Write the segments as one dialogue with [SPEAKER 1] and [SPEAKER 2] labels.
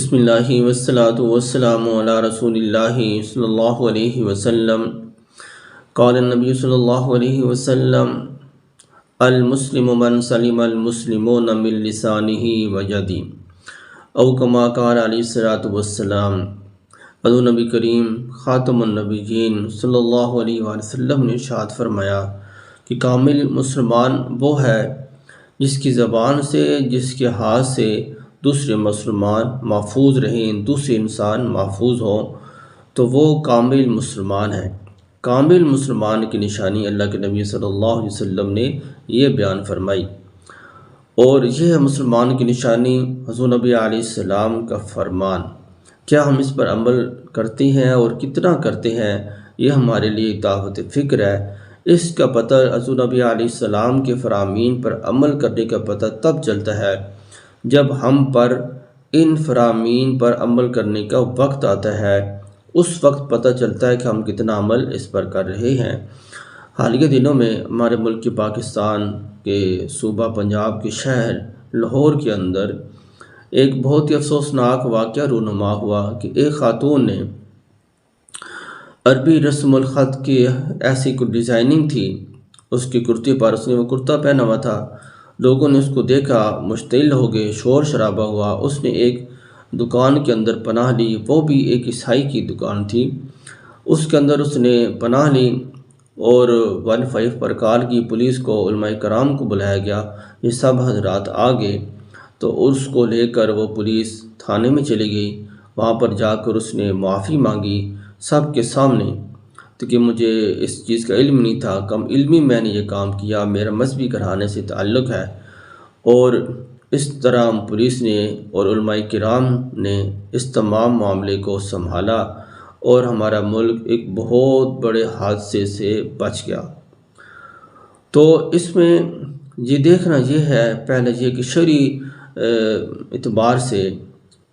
[SPEAKER 1] بسم اللہ والصلاة والسلام علی رسول اللہ صلی اللہ علیہ وسلم۔ قال النبی صلی اللہ علیہ وسلم: المسلم من سلم المسلمون من لسانہ ویدہ، او کما قال علیہ الصلاۃ والسلام۔ حضور نبی کریم خاتم النبیین صلی اللہ علیہ وآلہ وسلم نے ارشاد فرمایا کہ کامل مسلمان وہ ہے جس کی زبان سے، جس کے ہاتھ سے دوسرے مسلمان محفوظ رہیں، دوسرے انسان محفوظ ہوں، تو وہ کامل مسلمان ہے۔ کامل مسلمان کی نشانی اللہ کے نبی صلی اللہ علیہ وسلم نے یہ بیان فرمائی، اور یہ ہے مسلمان کی نشانی حضور نبی علیہ السلام کا فرمان۔ کیا ہم اس پر عمل کرتے ہیں اور کتنا کرتے ہیں، یہ ہمارے لیے دعوت فکر ہے۔ اس کا پتہ حضور نبی علیہ السلام کے فرامین پر عمل کرنے کا پتہ تب چلتا ہے جب ہم پر ان فرامین پر عمل کرنے کا وقت آتا ہے۔ اس وقت پتہ چلتا ہے کہ ہم کتنا عمل اس پر کر رہے ہیں۔ حالیہ دنوں میں ہمارے ملک کے پاکستان کے صوبہ پنجاب کے شہر لاہور کے اندر ایک بہت ہی افسوسناک واقعہ رونما ہوا کہ ایک خاتون نے عربی رسم الخط کی ایسی کوئی ڈیزائننگ تھی اس کی کرتی پر، اس نے وہ کرتا پہنا ہوا تھا۔ لوگوں نے اس کو دیکھا، مشتعل ہو گئے، شور شرابہ ہوا۔ اس نے ایک دکان کے اندر پناہ لی، وہ بھی ایک عیسائی کی دکان تھی۔ اس کے اندر اس نے پناہ لی اور 15 پر کال کی، پولیس کو، علماء کرام کو بلایا گیا۔ یہ سب حضرات آ گئے تو اس کو لے کر وہ پولیس تھانے میں چلی گئی۔ وہاں پر جا کر اس نے معافی مانگی سب کے سامنے کہ مجھے اس چیز کا علم نہیں تھا، کم علمی میں نے یہ کام کیا، میرا مذہبی گھرانے سے تعلق ہے۔ اور اس طرح پولیس نے اور علماء کرام نے اس تمام معاملے کو سنبھالا اور ہمارا ملک ایک بہت بڑے حادثے سے بچ گیا۔ تو اس میں یہ دیکھنا یہ ہے، پہلے یہ کہ شرعی اعتبار سے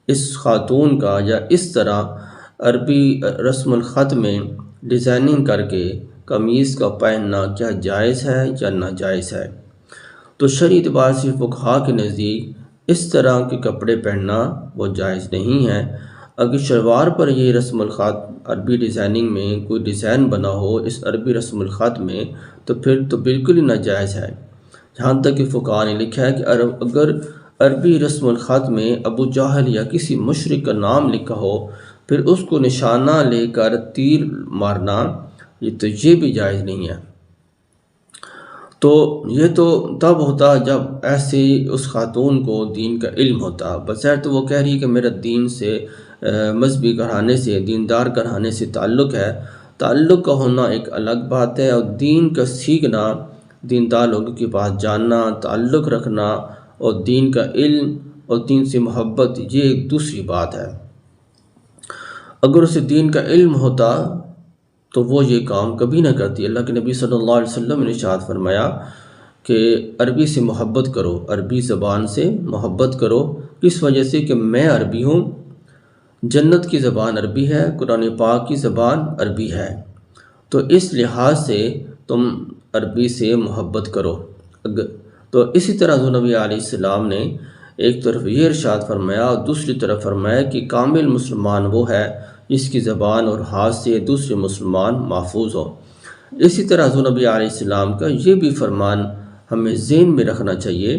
[SPEAKER 1] اس خاتون کا یا اس طرح عربی رسم الخط میں ڈیزائننگ کر کے قمیص کا پہننا کیا جائز ہے یا ناجائز ہے۔ تو شرعی اعتبار سے فقہا کے نزدیک اس طرح کے کپڑے پہننا وہ جائز نہیں ہے۔ اگر شلوار پر یہ رسم الخط عربی ڈیزائننگ میں کوئی ڈیزائن بنا ہو اس عربی رسم الخط میں، تو پھر تو بالکل ہی ناجائز ہے۔ جہاں تک کہ فقہا نے لکھا ہے کہ اگر عربی رسم الخط میں ابو جہل یا کسی مشرک کا نام لکھا ہو، پھر اس کو نشانہ لے کر تیر مارنا، یہ بھی جائز نہیں ہے۔ تو یہ تو تب ہوتا جب ایسے اس خاتون کو دین کا علم ہوتا، بظاہر تو وہ کہہ رہی کہ میرا دین سے، مذہبی گھرانے سے، دیندار گھرانے سے تعلق ہے۔ تعلق کا ہونا ایک الگ بات ہے، اور دین کا سیکھنا، دیندار لوگوں کی بات جاننا، تعلق رکھنا اور دین کا علم اور دین سے محبت، یہ ایک دوسری بات ہے۔ اگر اسے دین کا علم ہوتا تو وہ یہ کام کبھی نہ کرتی۔ اللہ کے نبی صلی اللہ علیہ وسلم نے ارشاد فرمایا کہ عربی سے محبت کرو، عربی زبان سے محبت کرو۔ کس وجہ سے؟ کہ میں عربی ہوں، جنت کی زبان عربی ہے، قرآن پاک کی زبان عربی ہے، تو اس لحاظ سے تم عربی سے محبت کرو۔ تو اسی طرح حضور نبی علیہ السلام نے ایک طرف یہ ارشاد فرمایا اور دوسری طرف فرمایا کہ کامل مسلمان وہ ہے جس کی زبان اور ہاتھ سے دوسرے مسلمان محفوظ ہو۔ اسی طرح حضور نبی علیہ السلام کا یہ بھی فرمان ہمیں ذہن میں رکھنا چاہیے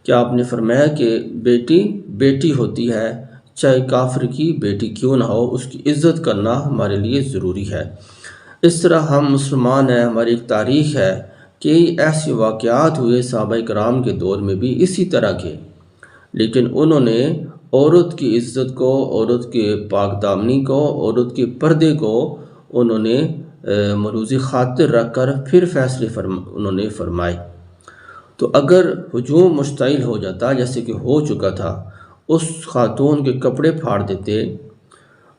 [SPEAKER 1] کہ آپ نے فرمایا کہ بیٹی بیٹی ہوتی ہے، چاہے کافر کی بیٹی کیوں نہ ہو، اس کی عزت کرنا ہمارے لیے ضروری ہے۔ اس طرح ہم مسلمان ہیں، ہماری ایک تاریخ ہے کہ ایسے واقعات ہوئے صحابہ کرام کے دور میں بھی اسی طرح کے، لیکن انہوں نے عورت کی عزت کو، عورت کے پاک دامنی کو، عورت کے پردے کو انہوں نے ملوث خاطر رکھ کر پھر فیصلے انہوں نے فرمائے۔ تو اگر ہجوم مشتعل ہو جاتا جیسے کہ ہو چکا تھا، اس خاتون کے کپڑے پھاڑ دیتے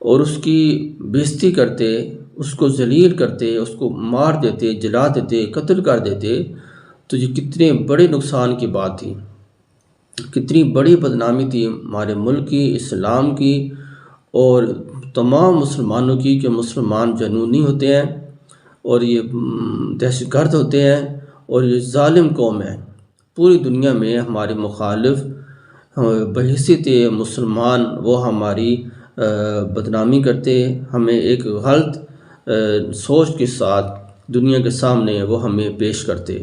[SPEAKER 1] اور اس کی بےزتی کرتے، اس کو ذلیل کرتے، اس کو مار دیتے، جلا دیتے، قتل کر دیتے، تو یہ کتنے بڑے نقصان کی بات تھی، کتنی بڑی بدنامی تھی ہمارے ملک کی، اسلام کی اور تمام مسلمانوں کی، کہ مسلمان جنونی ہوتے ہیں اور یہ دہشت گرد ہوتے ہیں اور یہ ظالم قوم ہے۔ پوری دنیا میں ہمارے مخالف بحیثیت مسلمان وہ ہماری بدنامی کرتے، ہمیں ایک غلط سوچ کے ساتھ دنیا کے سامنے وہ ہمیں پیش کرتے۔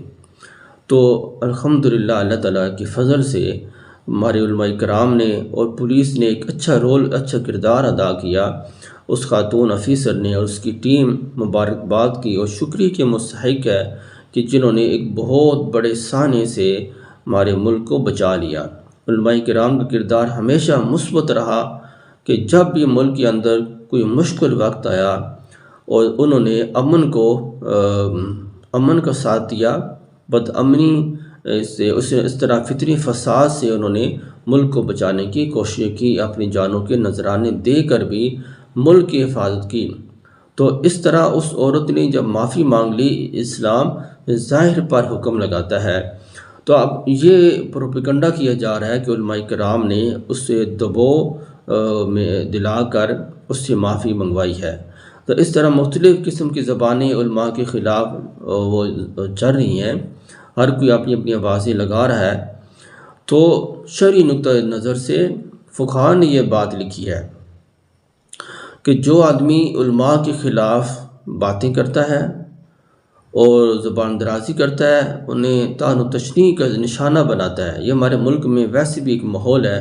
[SPEAKER 1] تو الحمدللہ اللہ تعالیٰ کی فضل سے ہمارے علماء کرام نے اور پولیس نے ایک اچھا رول، اچھا کردار ادا کیا۔ اس خاتون افیسر نے اور اس کی ٹیم مبارکباد کی اور شکریہ کے مستحق ہے کہ جنہوں نے ایک بہت بڑے سانحے سے ہمارے ملک کو بچا لیا۔ علماء کرام کا کردار ہمیشہ مثبت رہا کہ جب بھی ملک کے اندر کوئی مشکل وقت آیا اور انہوں نے امن کا ساتھ دیا، بد امنی سے اس طرح فطری فساد سے انہوں نے ملک کو بچانے کی کوشش کی، اپنی جانوں کے نذرانے دے کر بھی ملک کی حفاظت کی۔ تو اس طرح اس عورت نے جب معافی مانگ لی، اسلام ظاہر پر حکم لگاتا ہے۔ تو اب یہ پروپیگنڈا کیا جا رہا ہے کہ علماء کرام نے اس سے دباؤ میں دلا کر اس سے معافی منگوائی ہے۔ تو اس طرح مختلف قسم کی زبانیں علماء کے خلاف وہ چل رہی ہیں، ہر کوئی اپنی اپنی آوازیں لگا رہا ہے۔ تو شرعی نقطہ نظر سے فقہاء نے یہ بات لکھی ہے کہ جو آدمی علماء کے خلاف باتیں کرتا ہے اور زبان درازی کرتا ہے، انہیں طعن و تشنیع کا نشانہ بناتا ہے۔ یہ ہمارے ملک میں ویسے بھی ایک ماحول ہے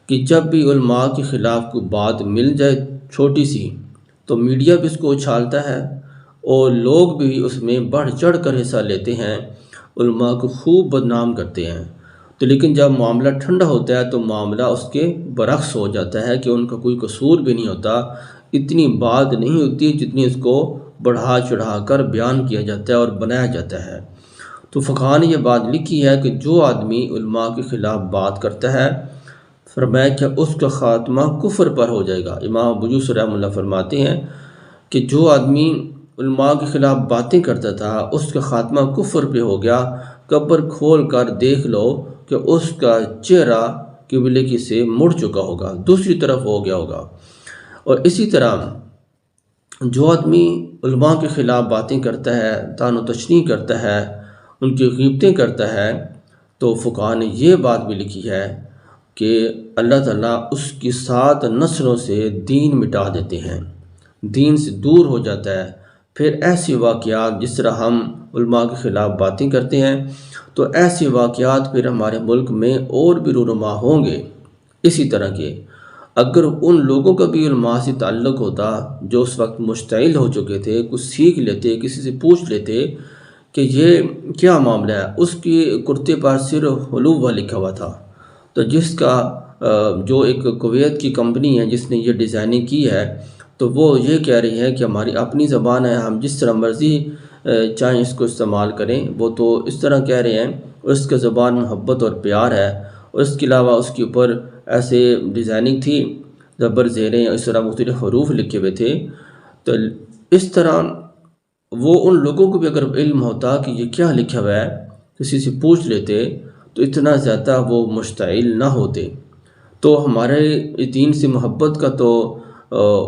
[SPEAKER 1] کہ جب بھی علماء کے خلاف کوئی بات مل جائے چھوٹی سی، تو میڈیا بھی اس کو اچھالتا ہے اور لوگ بھی اس میں بڑھ چڑھ کر حصہ لیتے ہیں، علماء کو خوب بدنام کرتے ہیں۔ تو لیکن جب معاملہ ٹھنڈا ہوتا ہے تو معاملہ اس کے برعکس ہو جاتا ہے کہ ان کا کوئی قصور بھی نہیں ہوتا، اتنی بات نہیں ہوتی جتنی اس کو بڑھا چڑھا کر بیان کیا جاتا ہے اور بنایا جاتا ہے۔ تو فقہاء نے یہ بات لکھی ہے کہ جو آدمی علماء کے خلاف بات کرتا ہے، فرمایا کہ اس کا خاتمہ کفر پر ہو جائے گا۔ امام ابو یوسف رحمہ اللہ فرماتے ہیں کہ جو آدمی علماء کے خلاف باتیں کرتا تھا، اس کا خاتمہ کفر پہ ہو گیا۔ قبر کھول کر دیکھ لو کہ اس کا چہرہ قبلے کی سے مڑ چکا ہوگا، دوسری طرف ہو گیا ہوگا۔ اور اسی طرح جو آدمی علماء کے خلاف باتیں کرتا ہے، طعن و تشنیع کرتا ہے، ان کی غیبتیں کرتا ہے، تو فقہاء نے یہ بات بھی لکھی ہے کہ اللہ تعالیٰ اس کی 7 نسلوں سے دین مٹا دیتے ہیں، دین سے دور ہو جاتا ہے۔ پھر ایسی واقعات جس طرح ہم علماء کے خلاف باتیں کرتے ہیں، تو ایسی واقعات پھر ہمارے ملک میں اور بھی رونما ہوں گے۔ اسی طرح کے اگر ان لوگوں کا بھی علماء سے تعلق ہوتا جو اس وقت مشتعل ہو چکے تھے، کچھ سیکھ لیتے، کسی سے پوچھ لیتے کہ یہ کیا معاملہ ہے، اس کی کرتے پر صرف حلوہ لکھا ہوا تھا، تو جس کا جو ایک کویت کی کمپنی ہے جس نے یہ ڈیزائننگ کی ہے، تو وہ یہ کہہ رہی ہے کہ ہماری اپنی زبان ہے، ہم جس طرح مرضی چاہیں اس کو استعمال کریں۔ وہ تو اس طرح کہہ رہے ہیں، اس کا زبان محبت اور پیار ہے، اور اس کے علاوہ اس کے اوپر ایسے ڈیزائننگ تھی، زبر زیریں، اس طرح مختلف حروف لکھے ہوئے تھے۔ تو اس طرح وہ ان لوگوں کو بھی اگر علم ہوتا کہ یہ کیا لکھا ہوا ہے، کسی سے پوچھ لیتے تو اتنا زیادہ وہ مشتعل نہ ہوتے۔ تو ہمارے دین سے محبت کا تو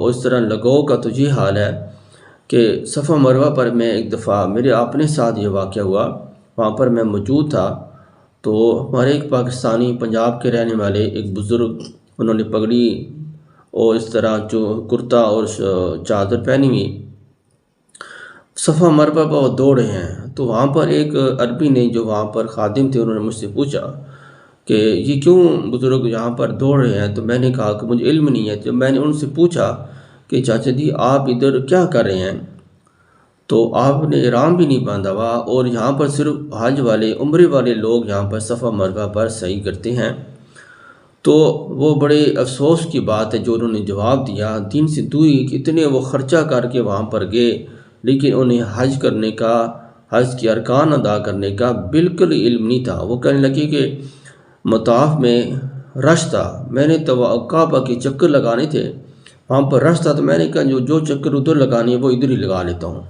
[SPEAKER 1] اس طرح لگاؤ کا تو یہ حال ہے کہ صفا مروہ پر میں ایک دفعہ میرے اپنے ساتھ یہ واقعہ ہوا، وہاں پر میں موجود تھا۔ تو ہمارے ایک پاکستانی پنجاب کے رہنے والے ایک بزرگ، انہوں نے پگڑی اور اس طرح جو کرتا اور چادر پہنی ہوئی صفا مروہ پر وہ دوڑ رہے ہیں۔ تو وہاں پر ایک عربی نے جو وہاں پر خادم تھے، انہوں نے مجھ سے پوچھا کہ یہ کیوں بزرگ یہاں پر دوڑ رہے ہیں؟ تو میں نے کہا کہ مجھے علم نہیں ہے۔ جب میں نے ان سے پوچھا کہ چاچا جی آپ ادھر کیا کر رہے ہیں، تو آپ نے احرام بھی نہیں باندھا ہوا اور یہاں پر صرف حج والے، عمرے والے لوگ یہاں پر صفا مروہ پر سعی کرتے ہیں۔ تو وہ بڑے افسوس کی بات ہے جو انہوں نے جواب دیا، دین سے دوری کہ اتنے وہ خرچہ کر کے وہاں پر گئے، لیکن انہیں حج کرنے کا، حج کے ارکان ادا کرنے کا بالکل علم نہیں تھا۔ وہ کہنے لگے کہ مطاف میں رش تھا، میں نے تو کعبہ کے چکر لگانے تھے، وہاں پر رش تھا، تو میں نے کہا جو چکر ادھر لگانے وہ ادھر ہی لگا لیتا ہوں۔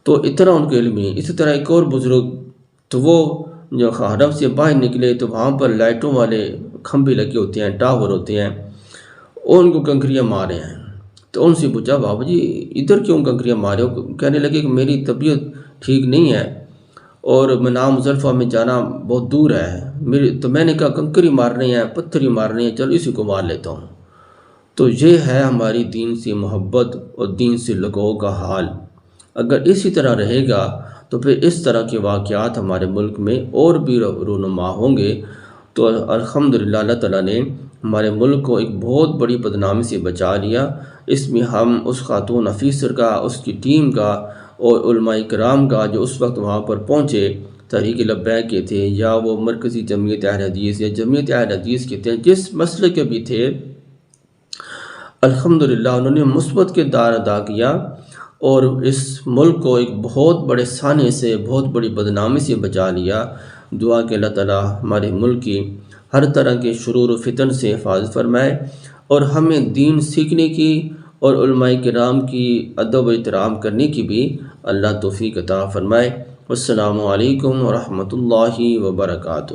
[SPEAKER 1] تو اتنا ان کے علم نہیں۔ اسی طرح ایک اور بزرگ، تو وہ جو حرم سے باہر نکلے تو وہاں پر لائٹوں والے کھمبے لگے ہوتے ہیں، ٹاور ہوتے ہیں، اور ان کو کنکریاں مارے ہیں۔ تو ان سے پوچھا بابا جی ادھر کیوں کنکریاں مارے ہو؟ کہنے لگے کہ میری طبیعت ٹھیک نہیں ہے اور منا مزدلفہ میں جانا بہت دور ہے، تو میں نے کہا کنکری مارنی ہے، پتھر ہی مارنی ہے، چلو اسی کو مار لیتا ہوں۔ تو یہ ہے ہماری دین سے محبت اور دین سے لگاؤ کا حال۔ اگر اسی طرح رہے گا تو پھر اس طرح کے واقعات ہمارے ملک میں اور بھی رونما ہوں گے۔ تو الحمدللہ اللہ تعالیٰ نے ہمارے ملک کو ایک بہت بڑی بدنامی سے بچا لیا۔ اس میں ہم اس خاتون افیسر کا، اس کی ٹیم کا اور علماء کرام کا جو اس وقت وہاں پر پہنچے، تحریک لبیک کے تھے یا وہ مرکزی جمعیت اہل حدیث یا جمعیت اہل حدیث کے تھے، جس مسئلے کے بھی تھے، الحمدللہ انہوں نے مثبت کردار ادا کیا اور اس ملک کو ایک بہت بڑے سانے سے، بہت بڑی بدنامی سے بچا لیا۔ دعا کہ اللہ تعالیٰ ہمارے ملک کی ہر طرح کے شرور و فتن سے حفاظت فرمائے اور ہمیں دین سیکھنے کی اور علماء کرام کی ادب و احترام کرنے کی بھی اللہ توفیق عطا فرمائے۔ السلام علیکم ورحمۃ اللہ وبرکاتہ۔